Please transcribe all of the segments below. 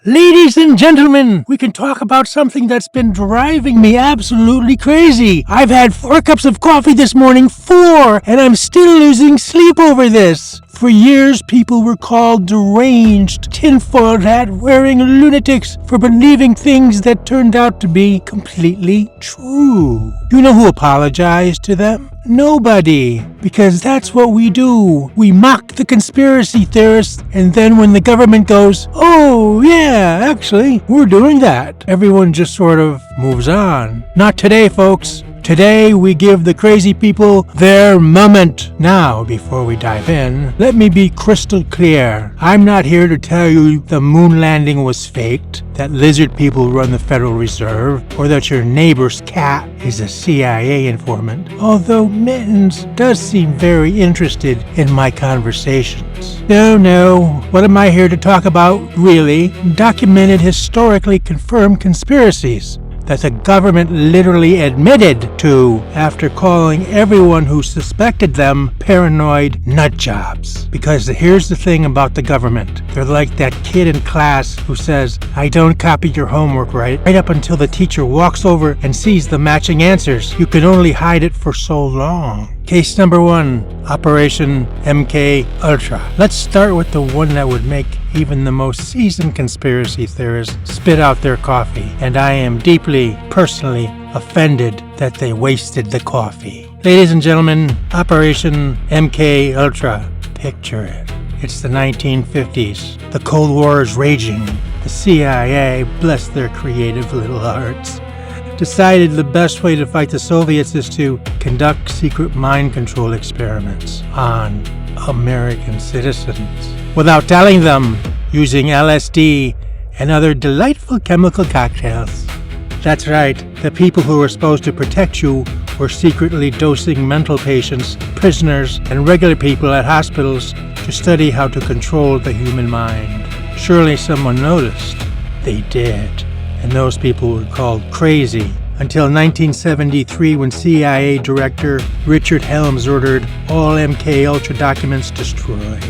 Ladies and gentlemen, we can talk about something that's been driving me absolutely crazy. I've had 4 cups of coffee this morning, 4, and I'm still losing sleep over this. For years, people were called deranged, tinfoil hat wearing lunatics for believing things that turned out to be completely true. You know who apologized to them? Nobody. Because that's what we do. We mock the conspiracy theorists, and then when the government goes, "Oh, yeah, actually, we're doing that," everyone just sort of moves on. Not today, folks. Today, we give the crazy people their moment. Now, before we dive in, let me be crystal clear. I'm not here to tell you the moon landing was faked, that lizard people run the Federal Reserve, or that your neighbor's cat is a CIA informant, although Mittens does seem very interested in my conversations. No, what am I here to talk about, really? Documented, historically confirmed conspiracies that the government literally admitted to after calling everyone who suspected them paranoid nutjobs. Because here's the thing about the government. They're like that kid in class who says, "I don't copy your homework right up until the teacher walks over and sees the matching answers. You can only hide it for so long." Case number 1, Operation MKUltra. Let's start with the one that would make even the most seasoned conspiracy theorists spit out their coffee, and I am deeply, personally offended that they wasted the coffee. Ladies and gentlemen, Operation MKUltra. Picture it. It's the 1950s. The Cold War is raging. The CIA, bless their creative little hearts, decided the best way to fight the Soviets is to conduct secret mind control experiments on American citizens without telling them, using LSD and other delightful chemical cocktails. That's right, the people who were supposed to protect you were secretly dosing mental patients, prisoners, and regular people at hospitals to study how to control the human mind. Surely someone noticed. They did. And those people were called crazy until 1973, when CIA Director Richard Helms ordered all MKUltra documents destroyed.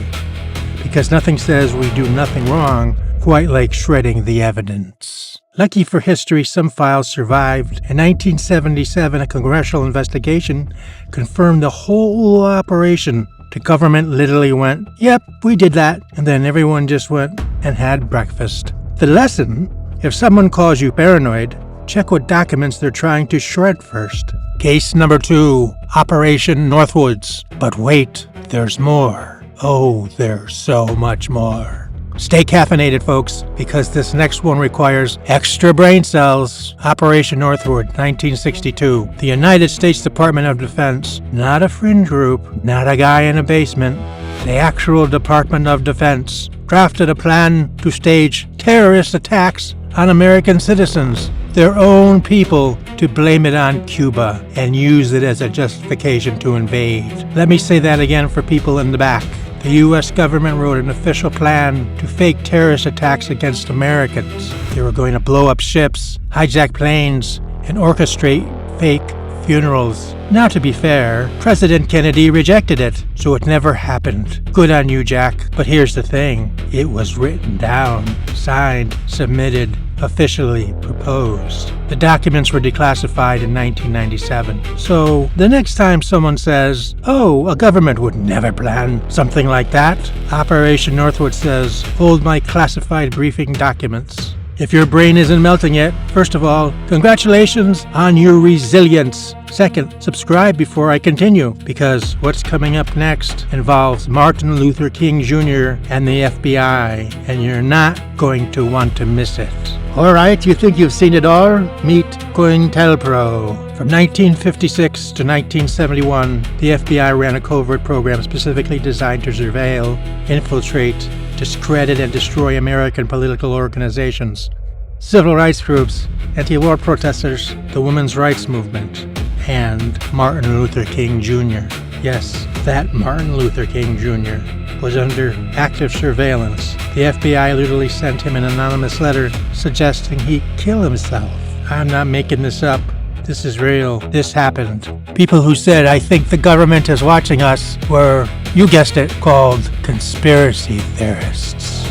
Because nothing says we do nothing wrong quite like shredding the evidence. Lucky for history, some files survived. In 1977, a congressional investigation confirmed the whole operation. The government literally went, "Yep, we did that," and then everyone just went and had breakfast. The lesson: if someone calls you paranoid, check what documents they're trying to shred first. Case number 2, Operation Northwoods. But wait, there's more. Oh, there's so much more. Stay caffeinated, folks, because this next one requires extra brain cells. Operation Northwood, 1962. The United States Department of Defense, not a fringe group, not a guy in a basement, the actual Department of Defense, drafted a plan to stage terrorist attacks on American citizens, their own people, to blame it on Cuba and use it as a justification to invade. Let me say that again for people in the back. The U.S. government wrote an official plan to fake terrorist attacks against Americans. They were going to blow up ships, hijack planes, and orchestrate fake funerals. Now, to be fair, President Kennedy rejected it, so it never happened. Good on you, Jack. But here's the thing. It was written down, signed, submitted, officially proposed. The documents were declassified in 1997. So the next time someone says, "Oh, a government would never plan something like that," Operation Northwood says, "Hold my classified briefing documents." If your brain isn't melting yet, first of all, congratulations on your resilience. Second, subscribe before I continue, because what's coming up next involves Martin Luther King Jr. and the FBI, and you're not going to want to miss it. Alright, you think you've seen it all? Meet COINTELPRO. From 1956 to 1971, the FBI ran a covert program specifically designed to surveil, infiltrate, discredit, and destroy American political organizations, civil rights groups, anti-war protesters, the women's rights movement, and Martin Luther King Jr. Yes, that Martin Luther King Jr. was under active surveillance. The FBI literally sent him an anonymous letter suggesting he kill himself. I'm not making this up. This is real. This happened. People who said, "I think the government is watching us," were, you guessed it, called conspiracy theorists.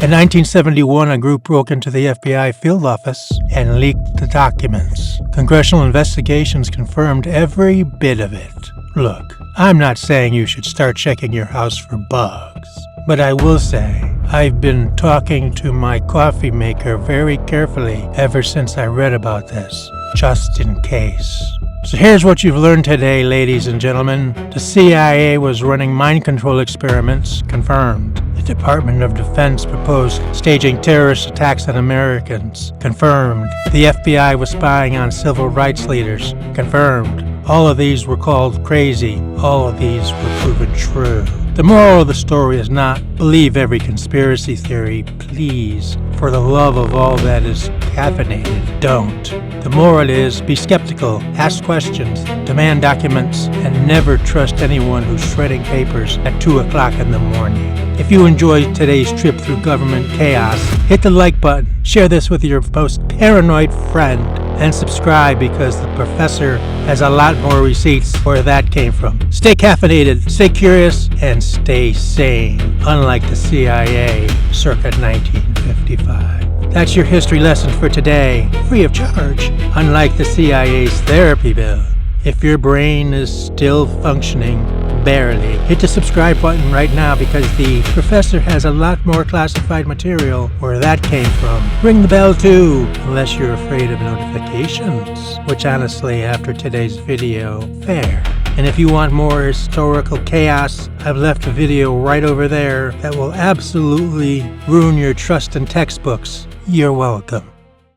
In 1971, a group broke into the FBI field office and leaked the documents. Congressional investigations confirmed every bit of it. Look, I'm not saying you should start checking your house for bugs, but I will say I've been talking to my coffee maker very carefully ever since I read about this, just in case. So here's what you've learned today, ladies and gentlemen. The CIA was running mind control experiments, confirmed. The Department of Defense proposed staging terrorist attacks on Americans, confirmed. The FBI was spying on civil rights leaders, confirmed. All of these were called crazy. All of these were proven true. The moral of the story is not believe every conspiracy theory, please. For the love of all that is caffeinated, don't. The moral is be skeptical, ask questions, demand documents, and never trust anyone who's shredding papers at 2 o'clock in the morning. If you enjoyed today's trip through government chaos, hit the like button, share this with your most paranoid friend, and subscribe because the professor has a lot more receipts where that came from. Stay caffeinated, stay curious, and stay sane, unlike the CIA circa 1955. That's your history lesson for today, free of charge, unlike the CIA's therapy bill. If your brain is still functioning, barely, hit the subscribe button right now because the professor has a lot more classified material where that came from. Ring the bell too, unless you're afraid of notifications, which honestly, after today's video, fair. And if you want more historical chaos, I've left a video right over there that will absolutely ruin your trust in textbooks. You're welcome.